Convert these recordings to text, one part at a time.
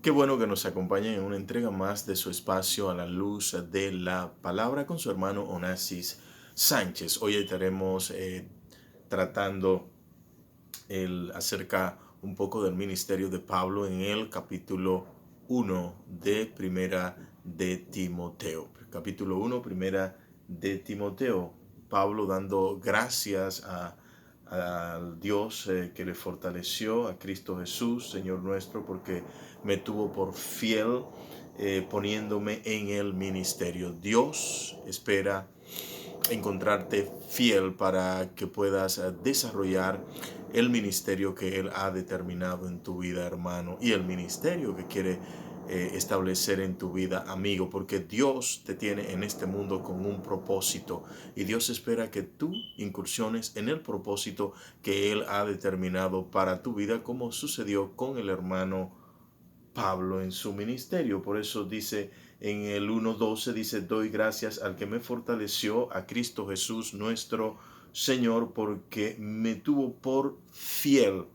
Qué bueno que nos acompañen en una entrega más de su espacio a la luz de la palabra con su hermano Onassis Sánchez. Hoy estaremos tratando acerca un poco del ministerio de Pablo en el capítulo 1 de Primera de Timoteo. Capítulo 1, Primera de Timoteo. Pablo dando gracias al Dios que le fortaleció, a Cristo Jesús, Señor nuestro, porque me tuvo por fiel poniéndome en el ministerio. Dios espera encontrarte fiel para que puedas desarrollar el ministerio que Él ha determinado en tu vida, hermano, y el ministerio que quiere establecer en tu vida, amigo, porque Dios te tiene en este mundo con un propósito y Dios espera que tú incursiones en el propósito que Él ha determinado para tu vida, como sucedió con el hermano Pablo en su ministerio. Por eso dice en el 1:12, dice, doy gracias al que me fortaleció, a Cristo Jesús nuestro Señor, porque me tuvo por fiel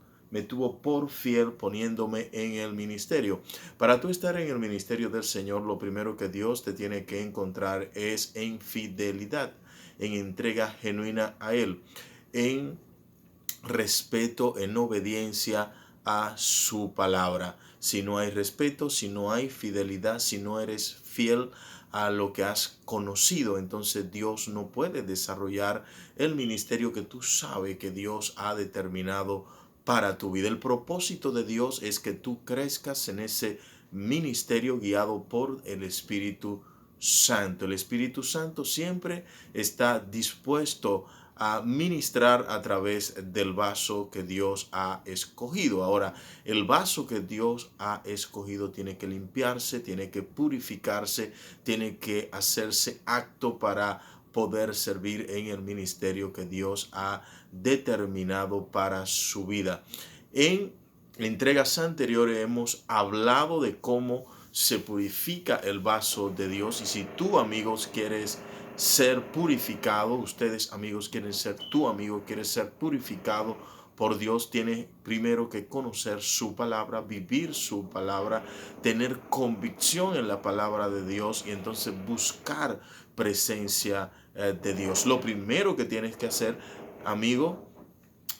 poniéndome en el ministerio. Para tú estar en el ministerio del Señor, lo primero que Dios te tiene que encontrar es en fidelidad, en entrega genuina a Él, en respeto, en obediencia a su palabra. Si no hay respeto, si no hay fidelidad, si no eres fiel a lo que has conocido, entonces Dios no puede desarrollar el ministerio que tú sabes que Dios ha determinado para tu vida. El propósito de Dios es que tú crezcas en ese ministerio guiado por el Espíritu Santo. El Espíritu Santo siempre está dispuesto a ministrar a través del vaso que Dios ha escogido. Ahora, el vaso que Dios ha escogido tiene que limpiarse, tiene que purificarse, tiene que hacerse apto para poder servir en el ministerio que Dios ha determinado para su vida. En entregas anteriores hemos hablado de cómo se purifica el vaso de Dios, y si tú, amigos, quieres ser purificado, ustedes, amigos, quieren ser tu amigo, quieres ser purificado por Dios, tiene primero que conocer su palabra, vivir su palabra, tener convicción en la palabra de Dios y entonces buscar presencia de Dios. Lo primero que tienes que hacer, amigo,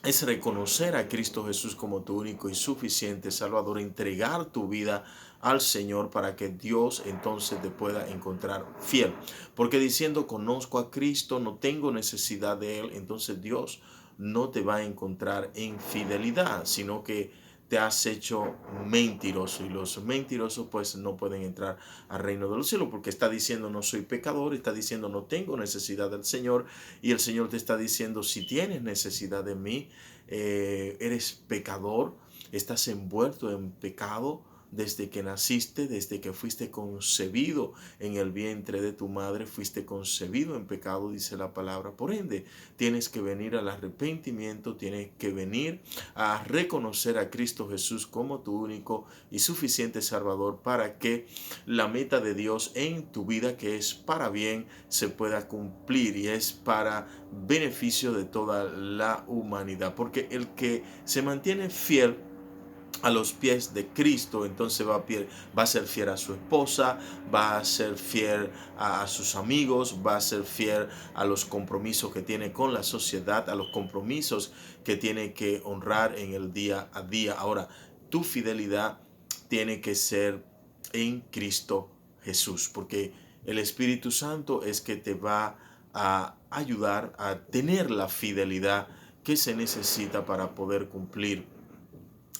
es reconocer a Cristo Jesús como tu único y suficiente Salvador, entregar tu vida al Señor para que Dios entonces te pueda encontrar fiel. Porque diciendo conozco a Cristo, no tengo necesidad de Él, entonces Dios no te va a encontrar en fidelidad, sino que te has hecho mentiroso, y los mentirosos pues no pueden entrar al reino de los cielos, porque está diciendo no soy pecador, está diciendo no tengo necesidad del Señor, y el Señor te está diciendo si tienes necesidad de mí, eres pecador, estás envuelto en pecado desde que naciste, desde que fuiste concebido en el vientre de tu madre, fuiste concebido en pecado, dice la palabra. Por ende, tienes que venir al arrepentimiento, tienes que venir a reconocer a Cristo Jesús como tu único y suficiente Salvador para que la meta de Dios en tu vida, que es para bien, se pueda cumplir y es para beneficio de toda la humanidad. Porque el que se mantiene fiel a los pies de Cristo, entonces va a ser fiel a su esposa, va a ser fiel a sus amigos, va a ser fiel a los compromisos que tiene con la sociedad, a los compromisos que tiene que honrar en el día a día. Ahora, tu fidelidad tiene que ser en Cristo Jesús, porque el Espíritu Santo es que te va a ayudar a tener la fidelidad que se necesita para poder cumplir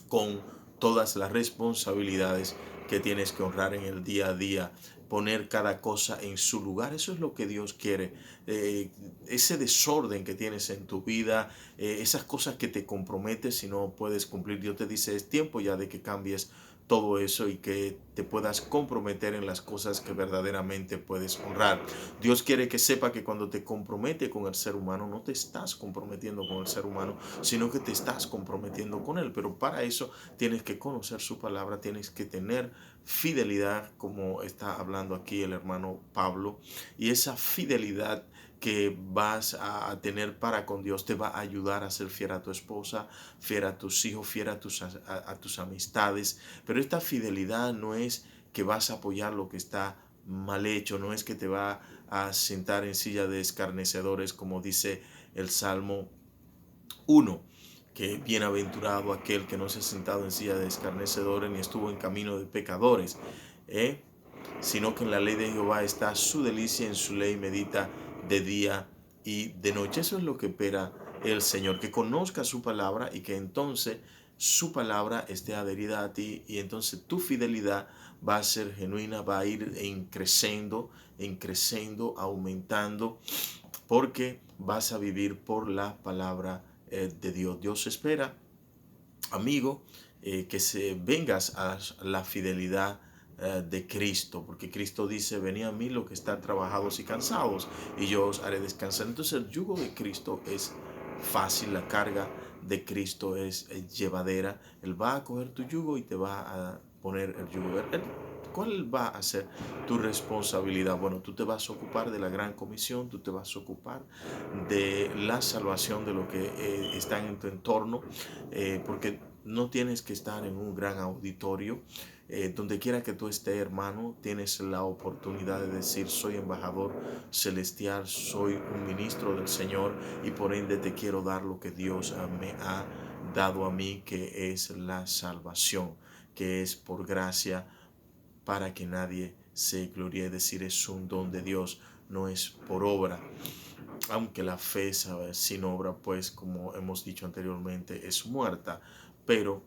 con todas las responsabilidades que tienes que honrar en el día a día, poner cada cosa en su lugar. Eso es lo que Dios quiere. Ese desorden que tienes en tu vida, esas cosas que te comprometes y no puedes cumplir, Dios te dice es tiempo ya de que cambies todo eso y que te puedas comprometer en las cosas que verdaderamente puedes honrar. Dios quiere que sepa que cuando te compromete con el ser humano, no te estás comprometiendo con el ser humano, sino que te estás comprometiendo con Él. Pero para eso tienes que conocer su palabra, tienes que tener fidelidad, como está hablando aquí el hermano Pablo, y esa fidelidad que vas a tener para con Dios te va a ayudar a ser fiel a tu esposa, fiel a tus hijos, fiel a tus amistades. Pero esta fidelidad no es que vas a apoyar lo que está mal hecho, no es que te va a sentar en silla de escarnecedores, como dice el Salmo 1, que bienaventurado aquel que no se ha sentado en silla de escarnecedores ni estuvo en camino de pecadores, ¿eh? Sino que en la ley de Jehová está su delicia, en su ley medita de día y de noche. Eso es lo que espera el Señor, que conozca su palabra y que entonces su palabra esté adherida a ti, y entonces tu fidelidad va a ser genuina, va a ir en creciendo, aumentando, porque vas a vivir por la palabra de Dios. Dios espera, amigo, que se vengas a la fidelidad de Cristo, porque Cristo dice: venid a mí los que están trabajados y cansados, y yo os haré descansar. Entonces el yugo de Cristo es fácil, la carga de Cristo es llevadera. Él va a coger tu yugo y te va a poner el yugo. ¿Cuál va a ser tu responsabilidad? Bueno, tú te vas a ocupar de la gran comisión, tú te vas a ocupar de la salvación de lo que están en tu entorno, porque no tienes que estar en un gran auditorio. Donde quiera que tú estés, hermano, tienes la oportunidad de decir: soy embajador celestial, soy un ministro del Señor, y por ende te quiero dar lo que Dios me ha dado a mí, que es la salvación, que es por gracia, para que nadie se gloríe. Es decir, es un don de Dios, no es por obra. Aunque la fe sin obra, pues como hemos dicho anteriormente, es muerta, pero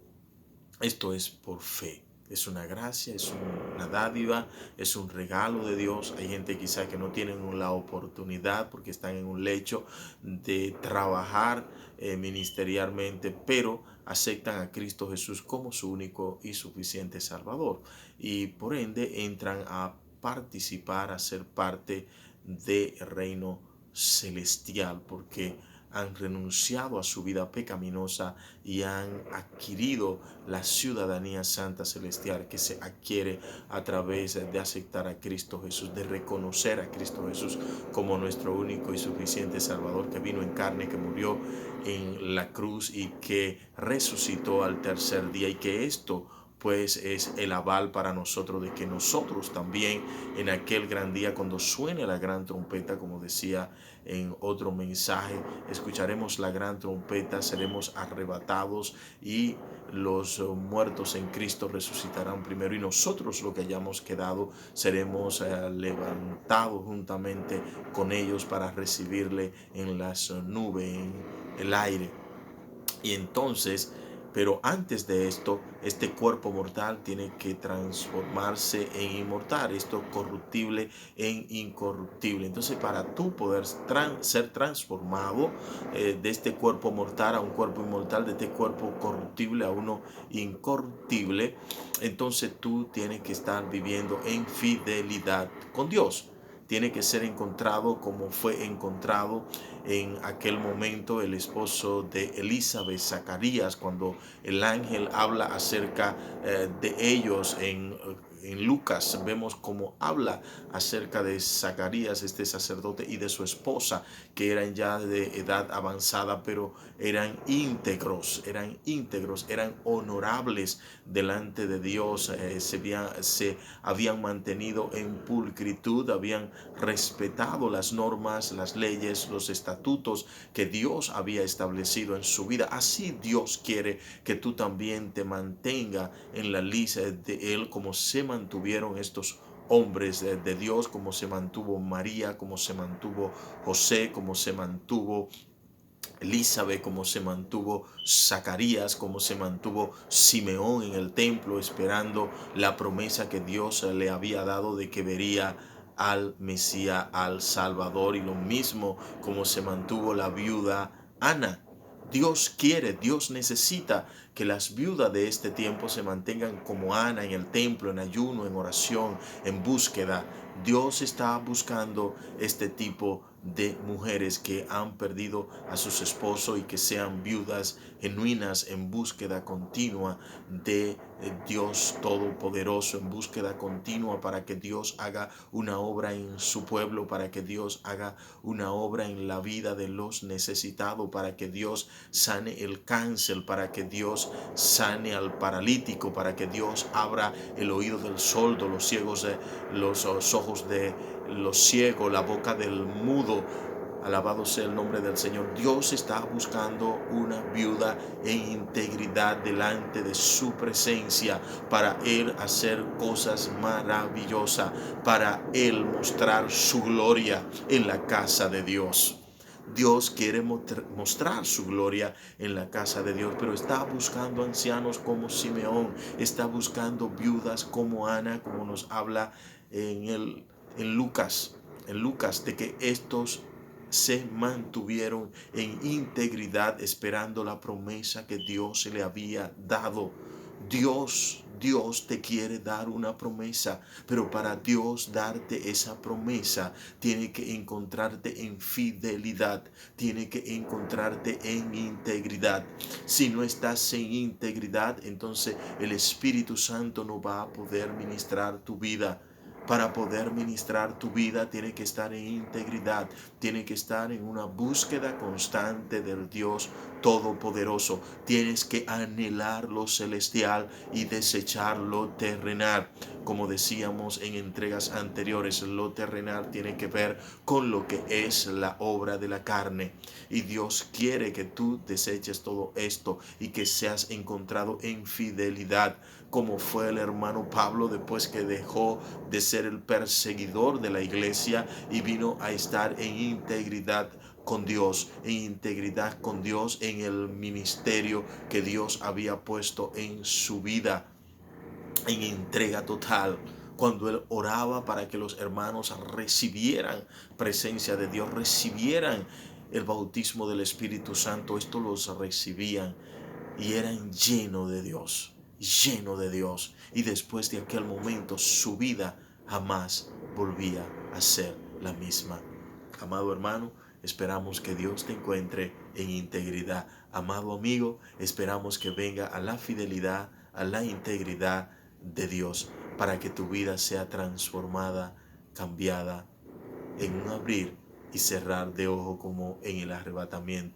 esto es por fe. Es una gracia, es una dádiva, es un regalo de Dios. Hay gente quizá que no tienen la oportunidad porque están en un lecho de trabajar ministerialmente, pero aceptan a Cristo Jesús como su único y suficiente Salvador, y por ende entran a participar, a ser parte del reino celestial, porque han renunciado a su vida pecaminosa y han adquirido la ciudadanía santa celestial, que se adquiere a través de aceptar a Cristo Jesús, de reconocer a Cristo Jesús como nuestro único y suficiente Salvador, que vino en carne, que murió en la cruz y que resucitó al tercer día, y que esto pues es el aval para nosotros de que nosotros también en aquel gran día, cuando suene la gran trompeta, como decía en otro mensaje, escucharemos la gran trompeta, seremos arrebatados, y los muertos en Cristo resucitarán primero, y nosotros, lo que hayamos quedado, seremos levantados juntamente con ellos para recibirle en las nubes, en el aire. Y entonces, pero antes de esto, este cuerpo mortal tiene que transformarse en inmortal, esto corruptible en incorruptible. Entonces, para tú poder ser transformado de este cuerpo mortal a un cuerpo inmortal, de este cuerpo corruptible a uno incorruptible, entonces tú tienes que estar viviendo en fidelidad con Dios. Tiene que ser encontrado como fue encontrado en aquel momento el esposo de Elizabeth, Zacarías, cuando el ángel habla acerca de ellos en Lucas. Vemos cómo habla acerca de Zacarías, este sacerdote, y de su esposa, que eran ya de edad avanzada, pero eran íntegros, eran honorables delante de Dios. Se habían mantenido en pulcritud, habían respetado las normas, las leyes, los estatutos que Dios había establecido en su vida. Así Dios quiere que tú también te mantenga en la lista de Él, como se mantuvieron estos hombres de Dios, como se mantuvo María, como se mantuvo José, como se mantuvo Elizabeth, como se mantuvo Zacarías, como se mantuvo Simeón en el templo, esperando la promesa que Dios le había dado de que vería al Mesías, al Salvador. Y lo mismo como se mantuvo la viuda Ana. Dios quiere, Dios necesita que las viudas de este tiempo se mantengan como Ana en el templo, en ayuno, en oración, en búsqueda. Dios está buscando este tipo de mujeres que han perdido a sus esposos y que sean viudas genuinas en búsqueda continua de Dios Todopoderoso, en búsqueda continua para que Dios haga una obra en su pueblo, para que Dios haga una obra en la vida de los necesitados, para que Dios sane el cáncer, para que Dios sane al paralítico, para que Dios abra el oído del sordo, los ciegos de los ojos de los ciegos, la boca del mudo. Alabado sea el nombre del Señor. Dios está buscando una viuda en integridad delante de su presencia para Él hacer cosas maravillosas, para Él mostrar su gloria en la casa de Dios. Dios quiere mostrar su gloria en la casa de Dios, pero está buscando ancianos como Simeón, está buscando viudas como Ana, como nos habla en Lucas, de que estos se mantuvieron en integridad esperando la promesa que Dios se le había dado. Dios te quiere dar una promesa, pero para Dios darte esa promesa, tiene que encontrarte en fidelidad, tiene que encontrarte en integridad. Si no estás en integridad, entonces el Espíritu Santo no va a poder ministrar tu vida. Para poder ministrar tu vida tiene que estar en integridad, tiene que estar en una búsqueda constante del Dios Todopoderoso. Tienes que anhelar lo celestial y desechar lo terrenal. Como decíamos en entregas anteriores, lo terrenal tiene que ver con lo que es la obra de la carne. Y Dios quiere que tú deseches todo esto y que seas encontrado en fidelidad, como fue el hermano Pablo después que dejó de ser el perseguidor de la iglesia y vino a estar en integridad con Dios, en el ministerio que Dios había puesto en su vida, en entrega total. Cuando él oraba para que los hermanos recibieran presencia de Dios, recibieran el bautismo del Espíritu Santo, estos los recibían y eran llenos de Dios, lleno de Dios. Y después de aquel momento su vida jamás volvía a ser la misma. Amado hermano, esperamos que Dios te encuentre en integridad. Amado amigo, esperamos que venga a la fidelidad, a la integridad de Dios, para que tu vida sea transformada, cambiada en un abrir y cerrar de ojo como en el arrebatamiento.